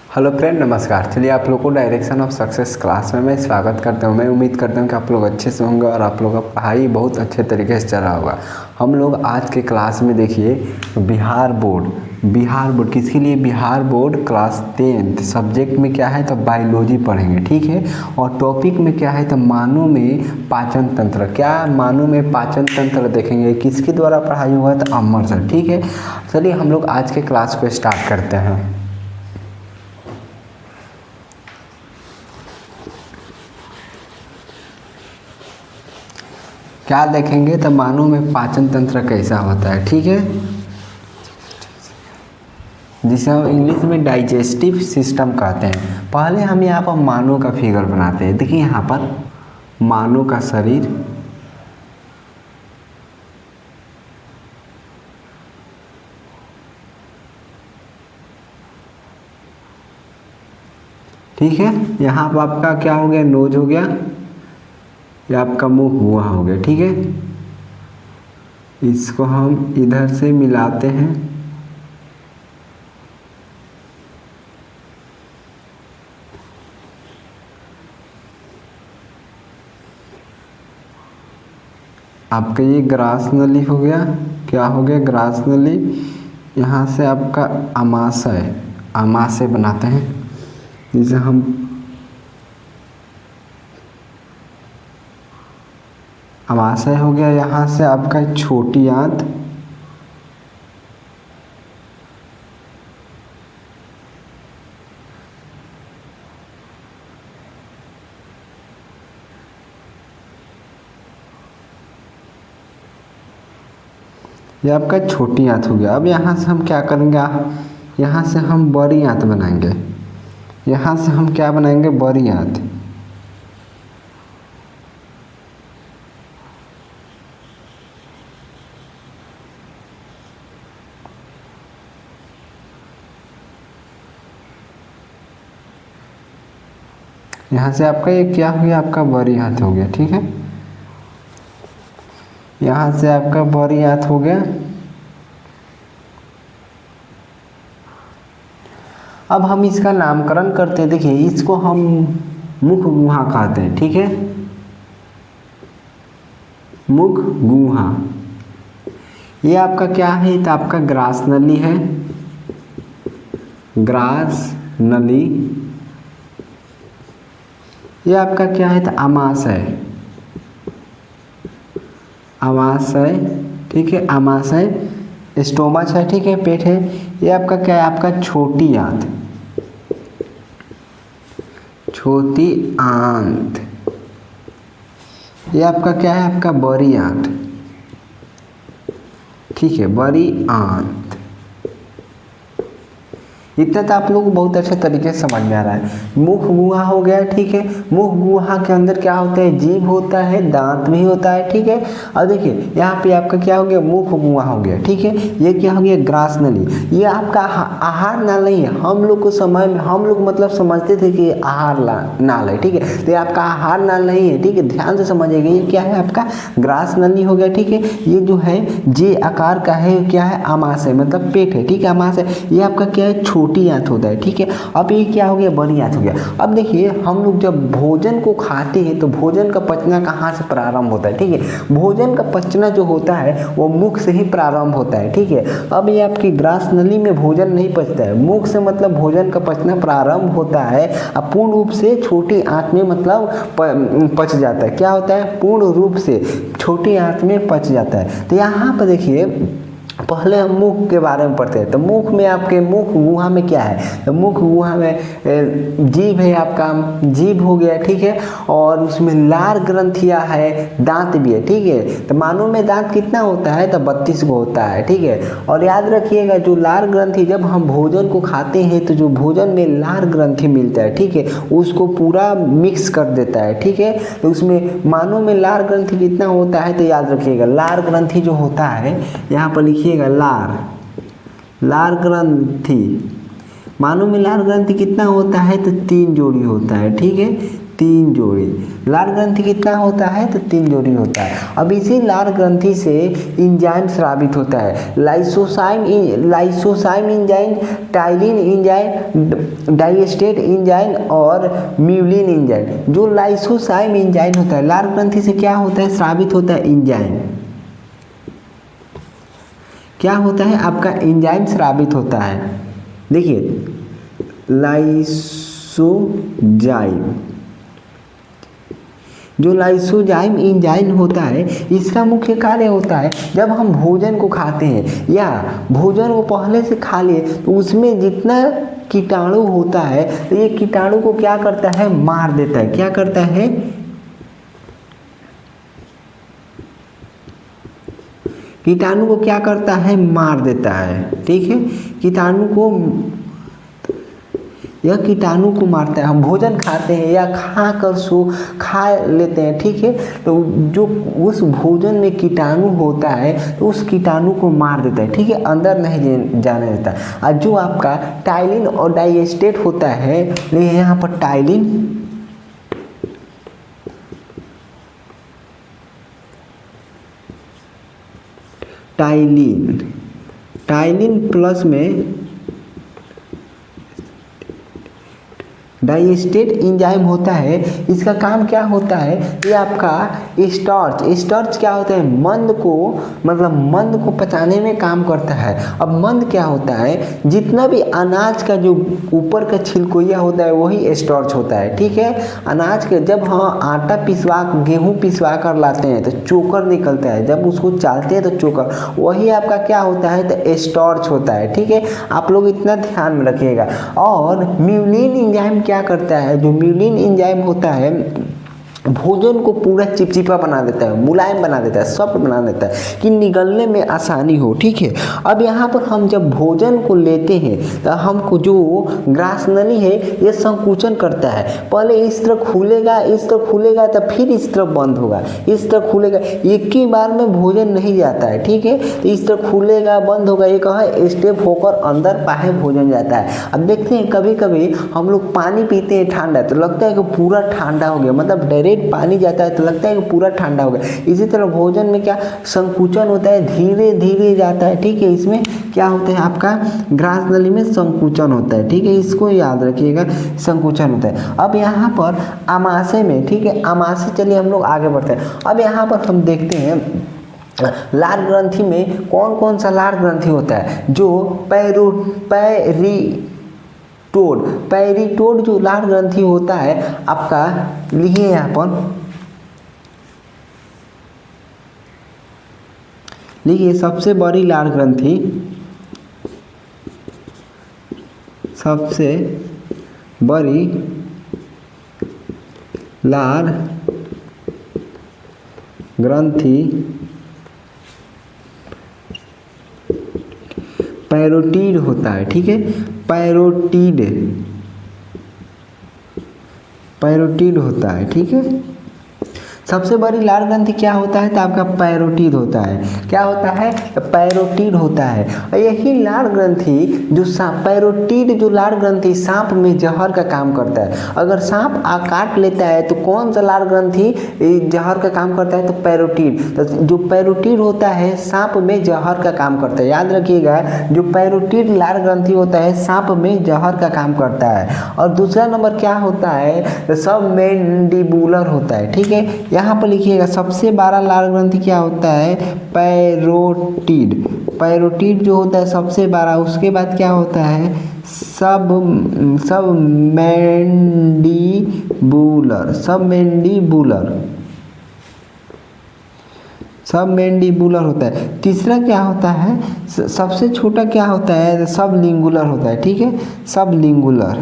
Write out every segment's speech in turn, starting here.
Hello friend, नमस्कार। चलिए आप लोग को डायरेक्शन ऑफ सक्सेस क्लास में मैं स्वागत करता हूं। मैं उम्मीद करता हूं कि आप लोग अच्छे से होंगे और आप लोग का पढ़ाई बहुत अच्छे तरीके से चल रहा होगा। हम लोग आज के क्लास में देखिए बिहार बोर्ड किसके लिए? Bihar board class 10th subject में क्या है तो बायोलॉजी पढ़ेंगे, ठीक है। और टॉपिक में क्या है तो मानव में पाचन तंत्र। क्या मानव में पाचन तंत्र देखेंगे, किसके द्वारा पढ़ाई हुआ तो अमर सर, ठीक है। चलिए हम लोग आज के क्लास को स्टार्ट करते हैं। क्या देखेंगे तो मानव में पाचन तंत्र कैसा होता है, ठीक है, जिसे हम इंग्लिश में डाइजेस्टिव सिस्टम कहते हैं। पहले हम यहाँ पर मानव का फिगर बनाते हैं। देखिए यहाँ पर मानव का शरीर, ठीक है। यहाँ पर आपका क्या हो गया, नोज हो गया, या आपका मुंह हुआ हो गया, ठीक है। इसको हम इधर से मिलाते हैं, आपका ये ग्रास नली हो गया। क्या हो गया? ग्रास नली। यहाँ से आपका आमाशय बनाते हैं, जिसे हम आमाशय हो गया। यहाँ से आपका छोटी आंत, ये आपका छोटी आंत हो गया। अब यहाँ से हम क्या करेंगे, यहाँ से हम बड़ी आंत बनाएंगे। यहाँ से हम क्या बनाएंगे? बड़ी आंत। यहाँ से आपका ये क्या हो गया? आपका बड़ी आंत हो गया, ठीक है। यहाँ से आपका बड़ी आंत हो गया। अब हम इसका नामकरण करते हैं। देखिए इसको हम मुख गुहा कहते हैं, ठीक है। मुख गुहा, ये आपका क्या है तो आपका ग्रास नली है। ग्रास नली। ये आपका क्या है तो आमाशय, ठीक है। आमाशय स्टोमच है, ठीक है, पेट है। ये आपका क्या है? आपका छोटी आंत, छोटी आंत। ये आपका क्या है? आपका बड़ी आंत, ठीक है, बड़ी आंत। इतना तो आप लोग को बहुत अच्छे तरीके से समझ में आ रहा है। मुख गुहा हो गया, ठीक है। मुख गुहा के अंदर क्या होता है? जीभ होता है, दांत भी होता है, ठीक है। और देखिए यहाँ पे आपका क्या हो गया? मुख गुहा हो गया, ठीक है। ये क्या हो गया? ग्रास नली। ये आपका आहार नाल नहीं है। हम लोग को समय में हम लोग मतलब समझते थे कि आहार नाल है, ठीक है। तो ये आपका आहार नाल नहीं है, ठीक है। ध्यान से समझिएगा। ये क्या है? आपका ग्रास नली हो गया, ठीक है। ये जो है जे आकार का है, क्या है? आमाशय मतलब पेट है, ठीक है। आमाशय ये आपका क्या है? छोटी आंत होता है, ठीक है। अब ये क्या हो गया? बड़ी आंत हो गया। अब देखिए हम लोग जब भोजन को खाते हैं तो भोजन का पचना कहाँ से प्रारंभ होता है, ठीक है। भोजन का पचना जो होता है वो मुख से ही प्रारंभ होता है, ठीक है। अब ये आपकी ग्रास नली में भोजन नहीं पचता है, मुख से मतलब भोजन का पचना प्रारंभ होता है। अब पूर्ण रूप से छोटी आंत में मतलब पच जाता है। क्या होता है? पूर्ण रूप से छोटी आंत में पच जाता है। तो यहाँ पर देखिए पहले हम मुख के बारे में पढ़ते हैं। तो मुख में आपके मुख गुहा में क्या है? तो मुख गुहा में जीभ है, आपका जीभ हो गया, ठीक है। और उसमें लार ग्रंथियाँ है, दांत भी है, ठीक है। तो मानव में दांत कितना होता है? तो 32 को होता है, ठीक है। और याद रखिएगा जो लार ग्रंथि, जब हम भोजन को खाते हैं तो जो भोजन में लार ग्रंथि मिलता है, ठीक है, उसको पूरा मिक्स कर देता है, ठीक है। तो उसमें मानव में लार ग्रंथि कितना होता है तो याद रखिएगा। लार ग्रंथि जो होता है, यहाँ पर लिखिए लार ग्रंथि। मानव में लार ग्रंथि कितना होता है तो 3 जोड़ी होता है, ठीक है। 3 जोड़ी। लार ग्रंथि कितना होता है तो 3 जोड़ी होता है। अब इसी लार ग्रंथि से इंजाइम स्रावित होता है, लाइसोसाइम इंजाइम, टाइलिन इंजाइम, डाइस्टेट इंजाइम और म्यूलिन इंजाइम। जो लाइसोसाइम इंजाइम होता है लार ग्रंथि से क्या होता है स्रावित होता है इंजाइम, क्या होता है आपका इंजाइम स्रावित होता है। देखिए लाइसोजाइम, जो लाइसोजाइम इंजाइम होता है इसका मुख्य कार्य होता है जब हम भोजन को खाते हैं या भोजन को पहले से खा लिए तो उसमें जितना कीटाणु होता है तो ये कीटाणु को क्या करता है मार देता है। क्या करता है, कीटाणु को क्या करता है मार देता है। ठीक है, यह कीटाणु को मारता है। हम भोजन खाते हैं या खा लेते हैं, ठीक है, तो जो उस भोजन में कीटाणु होता है तो उस कीटाणु को मार देता है। ठीक है, अंदर नहीं जाने देता। और जो आपका टाइलिन और डाइस्टेट होता है, यहाँ पर टाइलिन प्लस में डाइस्टेट इंजाइम होता है। इसका काम क्या होता है, ये आपका स्टार्च क्या होता है मंद को पचाने में काम करता है। अब मंद क्या होता है, जितना भी अनाज का जो ऊपर का छिलकोइया होता है वही स्टार्च होता है। ठीक है, अनाज के जब हम गेहूं पिसवा कर लाते हैं तो चोकर निकलता है, जब उसको चालते हैं तो चोकर, वही आपका क्या होता है तो स्टार्च होता है। ठीक है, आप लोग इतना ध्यान में रखिएगा। और म्यूलिन इंजाइम क्या करता है, जो म्यूलिन एंजाइम होता है भोजन को पूरा चिपचिपा बना देता है, मुलायम बना देता है, सॉफ्ट बना देता है कि निगलने में आसानी हो। ठीक है, अब यहाँ पर हम जब भोजन को लेते हैं तो हमको जो ग्रास नली है ये संकुचन करता है। पहले इस तरफ खुलेगा तो फिर इस तरफ बंद होगा, इस तरफ खुलेगा, एक ही बार में भोजन नहीं जाता है। ठीक है, तो इस तरफ खुलेगा बंद होगा, ये कहा स्टेप होकर अंदर बाहर भोजन जाता है। अब देखते हैं कभी कभी हम लोग पानी पीते हैं ठंडा तो लगता है कि पूरा ठंडा हो गया, मतलब डायरेक्ट पानी जाता है तो लगता है कि पूरा ठंडा हो गया। इसी तरह भोजन में क्या संकुचन होता है, धीरे धीरे जाता है। ठीक है, इसमें क्या होता है आपका ग्रास नली में संकुचन होता है। ठीक है, इसको याद रखिएगा, संकुचन होता है। अब यहाँ पर आमाशय में, ठीक है, आमाशय, चलिए हम लोग आगे बढ़ते हैं। अब यहाँ पर हम देखते हैं लार ग्रंथि में कौन कौन सा लार ग्रंथि होता है, जो पैरिटोड जो लार ग्रंथि होता है आपका, लिखिए यहाँ पर, लिखिए सबसे बड़ी लार ग्रंथि, सबसे बड़ी लार ग्रंथि पैरोटीड होता है। ठीक है, पैरोटीड होता है। ठीक है, सबसे बड़ी लार ग्रंथि क्या होता है तो आपका पैरोटीड होता है। क्या होता है तो पैरोटीड होता है। और यही लार ग्रंथि जो पैरोटीड जो लार ग्रंथि सांप में जहर का काम करता है। अगर सांप काट लेता है तो कौन सा लार ग्रंथि जहर का काम करता है तो पैरोटीड। तो जो पैरोटीड होता है सांप में जहर का काम करता है, याद रखिएगा, जो पैरोटीड लार ग्रंथि होता है सांप में जहर का काम करता है। और दूसरा नंबर क्या होता है, सबमेंडिबुलर होता है। ठीक है, यहाँ पर लिखिएगा सबसे बड़ा लार ग्रंथि क्या होता है पैरोटीड जो होता है सबसे बड़ा। उसके बाद क्या होता है सबमेंडिबुलर होता है। तीसरा क्या होता है, सबसे छोटा क्या होता है सबलिंगुलर होता है। ठीक है, सबलिंगुलर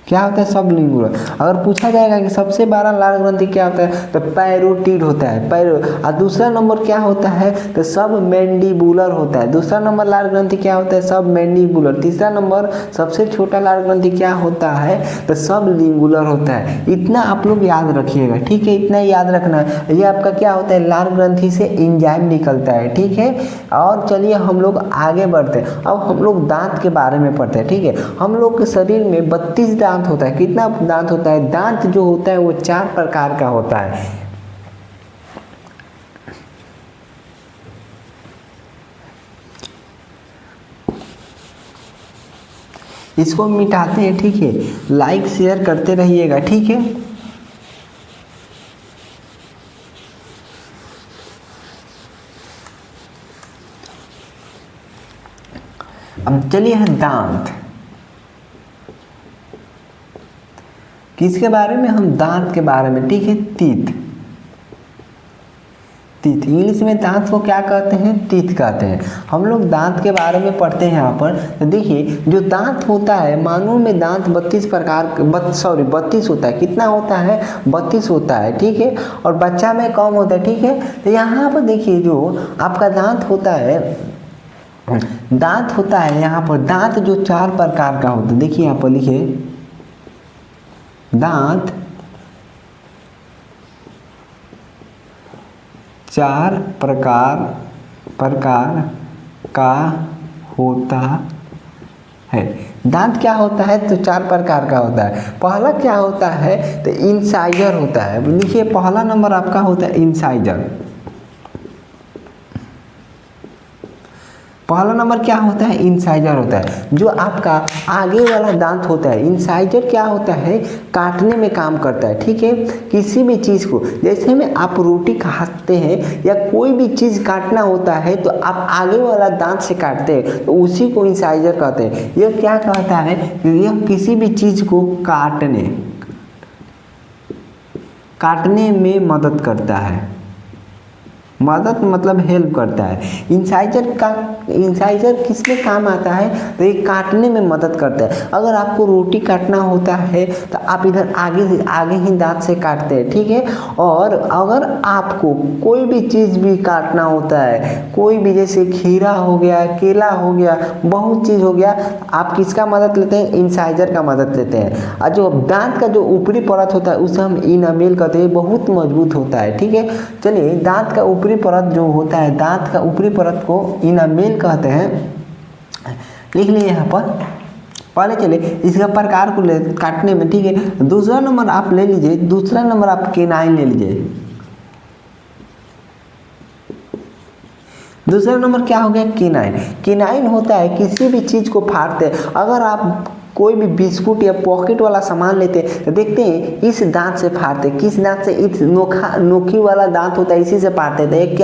क्या होता है, सब लिंगुलर। अगर पूछा जाएगा कि सबसे बड़ा लाल ग्रंथि क्या होता है तो पैरोटिड होता है, पैरो। और दूसरा नंबर क्या होता है तो सब मैंडिबुलर होता है। दूसरा नंबर लाल ग्रंथि क्या होता है, सब मैंडिबुलर। तीसरा नंबर सबसे छोटा लाल ग्रंथि क्या होता है तो सब लिंगुलर होता है। इतना आप लोग याद रखिएगा, ठीक है, इतना याद रखना है। ये आपका क्या होता है, लाल ग्रंथि से एंजाइम निकलता है, ठीक है। और चलिए हम लोग आगे बढ़ते हैं। अब हम लोग दांत के बारे में पढ़ते हैं, ठीक है। हम लोग के शरीर में 32 दांत होता है। कितना दांत होता है, दांत जो होता है वो 4 प्रकार का होता है। इसको मिटाते हैं, ठीक है। लाइक शेयर करते रहिएगा, ठीक है। अब चलिए दांत, किसके बारे में, हम दांत के बारे में, ठीक है। तीत, तीत इंग्लिश में दांत को क्या कहते हैं, तीत कहते हैं। हम लोग दांत के बारे में पढ़ते हैं यहाँ पर। तो देखिए जो दांत होता है, मानव में दांत 32 प्रकार 32 होता है। कितना होता है, 32 होता है, ठीक है। और बच्चा में कम होता है, ठीक है। तो यहाँ पर देखिए जो आपका दांत होता है, दांत होता है यहाँ पर, दांत जो 4 प्रकार का होता है। देखिए यहाँ पर लिखे, दांत 4 प्रकार का होता है। दांत क्या होता है तो 4 प्रकार का होता है। पहला क्या होता है तो इंसाइजर होता है। लिखिए पहला नंबर आपका होता है इंसाइजर। पहला नंबर क्या होता है, इंसाइजर होता है। जो आपका आगे वाला दांत होता है, इंसाइजर क्या होता है, काटने में काम करता है, ठीक है। किसी भी चीज़ को, जैसे में आप रोटी काटते हैं या कोई भी चीज़ काटना होता है तो आप आगे वाला दांत से काटते हैं, तो उसी को इंसाइजर कहते हैं। यह क्या कहता है, यह किसी भी चीज़ को काटने में मदद करता है। मदद मतलब हेल्प करता है। इंसाइजर किसमें काम आता है तो ये काटने में मदद करता है। अगर आपको रोटी काटना होता है तो आप इधर आगे ही दांत से काटते हैं, ठीक है। और अगर आपको कोई भी चीज़ भी काटना होता है, कोई भी जैसे खीरा हो गया, केला हो गया, बहुत चीज़ हो गया, आप किसका मदद लेते हैं, इंसाइजर का मदद लेते हैं। और जो दांत का जो ऊपरी परत होता है उसे हम इनामेल कहते हैं, बहुत मजबूत होता है, ठीक है। चलिए दांत का ऊपरी परत जो होता है, दांत का ऊपरी परत को इनामेल कहते हैं। लिख लीजिए यहाँ पर। पहले चले इसका प्रकार को काटने में, ठीक है। दूसरा नंबर आप ले लीजिए, दूसरा नंबर आप केनाइन ले लीजिए। दूसरा नंबर क्या हो गया, केनाइन। केनाइन होता है किसी भी चीज़ को फाड़ते हैं। अगर आप कोई भी बिस्कुट या पॉकेट वाला सामान लेते हैं तो देखते हैं इस दांत से फाड़ते हैं। किस दांत से, इस नोकी वाला दांत होता है, इसी से फाड़ते हैं। तो एक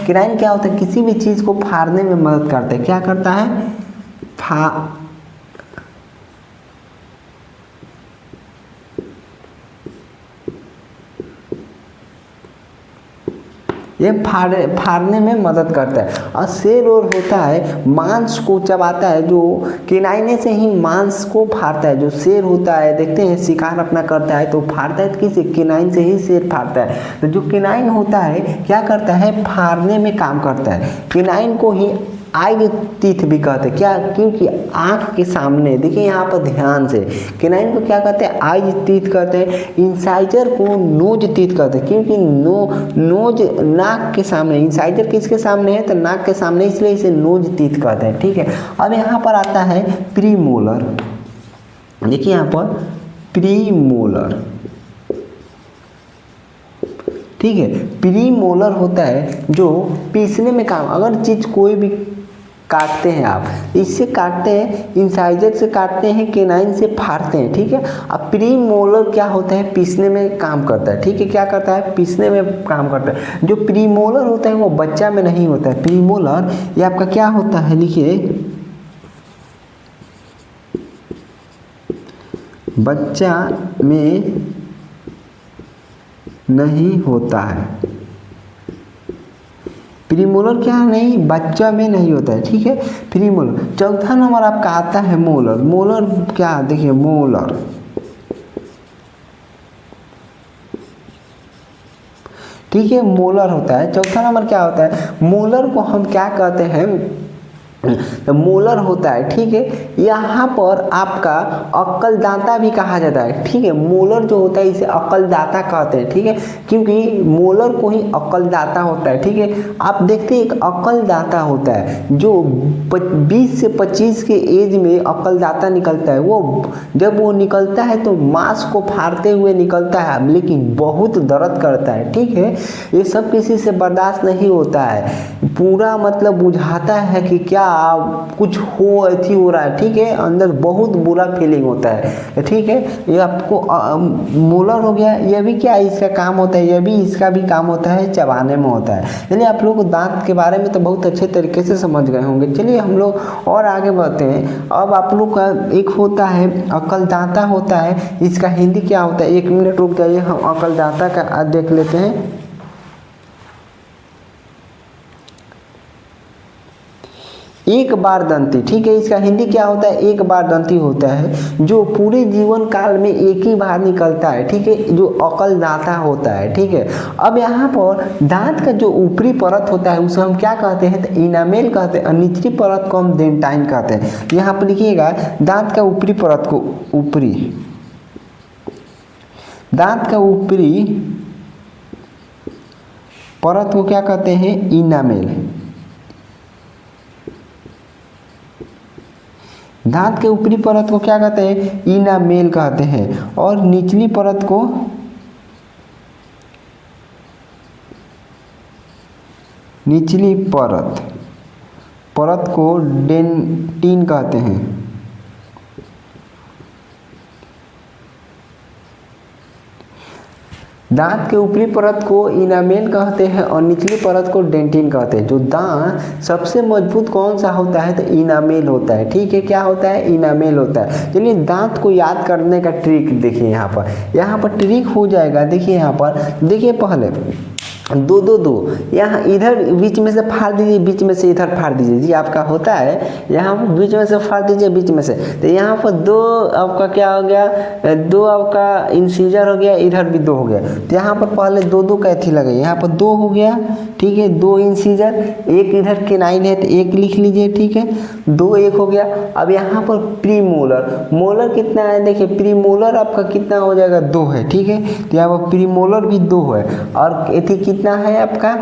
केनाइन क्या होता है, किसी भी चीज़ को फाड़ने में मदद करता है। क्या करता है, ये फाड़ने में मदद करता है। और शेर और होता है मांस को चबाता है, जो केनाइने से ही मांस को फाड़ता है। जो शेर होता है, देखते हैं शिकार अपना करता है तो फाड़ता है, किसी केनाइन से ही शेर फाड़ता है। तो जो केनाइन होता है क्या करता है, फाड़ने में काम करता है। केनाइन को ही आइज टीथ भी कहते हैं। क्या, क्योंकि आँख के सामने, देखिए यहाँ पर ध्यान से, केनाइन को क्या कहते हैं, आइज टीथ कहते हैं। इंसाइजर को नोज टीथ कहते हैं, क्योंकि नोज नाक के सामने, इंसाइजर किसके सामने है तो नाक के सामने, इसलिए इसे नोज टीथ कहते हैं, ठीक है। अब यहाँ पर आता है प्रीमोलर। देखिए यहाँ पर प्रीमोलर, ठीक है। प्रीमोलर होता है जो पीसने में काम, अगर चीज़ कोई भी काटते हैं आप, इससे काटते हैं, इंसाइजर से काटते हैं, केनाइन से फाड़ते हैं, ठीक है। अब प्रीमोलर क्या होता है, पीसने में काम करता है, ठीक है। क्या करता है, पीसने में काम करता है। जो प्रीमोलर होता है वो बच्चा में नहीं होता है। प्रीमोलर ये आपका क्या होता है, लिखिए बच्चा में नहीं होता है। प्रीमोलर क्या नहीं, बच्चा में नहीं होता है, ठीक है। प्रीमोलर। चौथा नंबर आपका आता है मोलर। मोलर क्या, देखिए मोलर, ठीक है, मोलर होता है। चौथा नंबर क्या होता है, मोलर को हम क्या कहते हैं, तो मोलर होता है, ठीक है। यहाँ पर आपका अक्कलदाता भी कहा जाता है, ठीक है। मोलर जो होता है इसे अक्कलदाता कहते हैं, ठीक है, क्योंकि मोलर को ही अक्कलदाता होता है, ठीक है। आप देखते हैं एक अक्कलदाता होता है जो 20 से 25 के एज में अक्कलदाता निकलता है। वो जब वो निकलता है तो मांस को फाड़ते हुए निकलता है, लेकिन बहुत दर्द करता है, ठीक है। ये सब किसी से बर्दाश्त नहीं होता है, पूरा मतलब बुझाता है कि क्या कुछ हो रहा है, ठीक है। अंदर बहुत बुरा फीलिंग होता है, ठीक है। ये आपको मोलर हो गया, ये भी क्या इसका काम होता है, ये भी इसका भी काम होता है चबाने में होता है। चलिए आप लोग को दांत के बारे में तो बहुत अच्छे तरीके से समझ गए होंगे। चलिए हम लोग और आगे बढ़ते हैं। अब आप लोग का एक होता है अक्कलदाता होता है, इसका हिंदी क्या होता है, 1 मिनट रुक जाइए, हम अक्कलदाता का देख लेते हैं। एक बार दंती, ठीक है, इसका हिंदी क्या होता है, एक बार दंती होता है, जो पूरे जीवन काल में एक ही बार निकलता है, ठीक है, जो अक्कलदाता होता है, ठीक है। अब यहाँ पर दांत का जो ऊपरी परत होता है उसे हम क्या कहते हैं, तो इनामेल कहते हैं, और निचली परत को हम डेंटाइन कहते हैं। यहाँ पर लिखिएगा दांत का ऊपरी परत को, दांत का ऊपरी परत को क्या कहते हैं, इनामेल। दांत के ऊपरी परत को क्या कहते हैं, इनामेल कहते हैं, और निचली परत को डेंटिन कहते हैं। दांत के ऊपरी परत को इनामेल कहते हैं और निचली परत को डेंटिन कहते हैं। जो दांत सबसे मजबूत कौन सा होता है, तो इनामेल होता है, ठीक है। क्या होता है, इनामेल होता है। चलिए दांत को याद करने का ट्रिक देखिए, यहाँ पर ट्रिक हो जाएगा। देखिए यहाँ पर देखिए, पहले दो यहाँ इधर बीच में से फाड़ दीजिए, बीच में से इधर फाड़ दीजिए जी, आपका होता है यहाँ बीच में से फाड़ दीजिए, बीच में से, तो यहाँ पर 2 आपका क्या हो गया, 2 आपका इंसीजर हो गया, इधर भी 2 हो गया। तो यहाँ पर पहले 2 का एथी लगे, यहाँ पर 2 हो गया, ठीक है, 2 इंसीजर, एक इधर केनाइन है तो 1 लिख लीजिए, ठीक है, 2 1 हो गया। अब यहाँ पर प्री मोलर, मोलर कितना है, देखिए प्री मोलर आपका कितना हो जाएगा, 2 है, ठीक है। तो यहाँ पर प्री मोलर भी 2 है, और एथी कितना है आपका,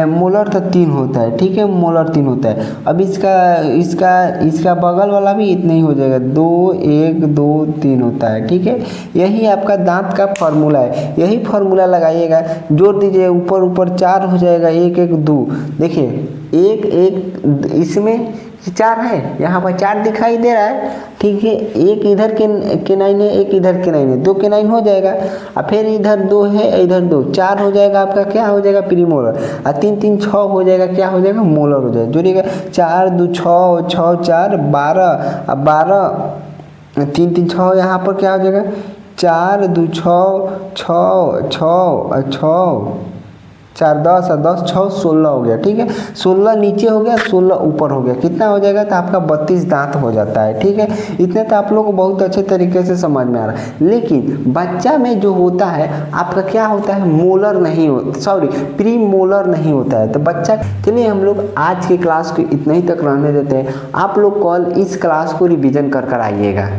मोलर तो 3 होता है, ठीक है, मोलर 3 होता है। अब इसका बगल वाला भी इतना ही हो जाएगा, 2 1 2 3 होता है, ठीक है। यही आपका दांत का फॉर्मूला है, यही फॉर्मूला लगाइएगा, जोड़ दीजिए, ऊपर 4 हो जाएगा, 1 1 2, देखिए 1 1 इसमें 4 है, यहाँ पर 4 दिखाई दे रहा है, ठीक है। एक इधर के 9 है, एक इधर के 9 है, 2 के 9 हो जाएगा, और फिर इधर 2 है, इधर 2, 4 हो जाएगा आपका, क्या हो जाएगा, प्री मोलर, और 3 3 6 हो जाएगा, क्या हो जाएगा, मोलर हो जाएगा। जोड़िएगा 4 2 6 6 4 12, अब 12 3 3 6, यहाँ पर क्या हो जाएगा, 4 2 6 6 6 6 4 10 और 10 6 16 हो गया, ठीक है। 16 नीचे हो गया, 16 ऊपर हो गया, कितना हो जाएगा, तो आपका 32 दांत हो जाता है, ठीक है। इतने तो आप लोग को बहुत अच्छे तरीके से समझ में आ रहा है। लेकिन बच्चा में जो होता है आपका क्या होता है, मोलर नहीं होता, सॉरी प्री मोलर नहीं होता है, तो बच्चा। चलिए हम लोग आज की क्लास को इतना ही तक रहने देते हैं, आप लोग कल इस क्लास को रिविजन कर आइएगा।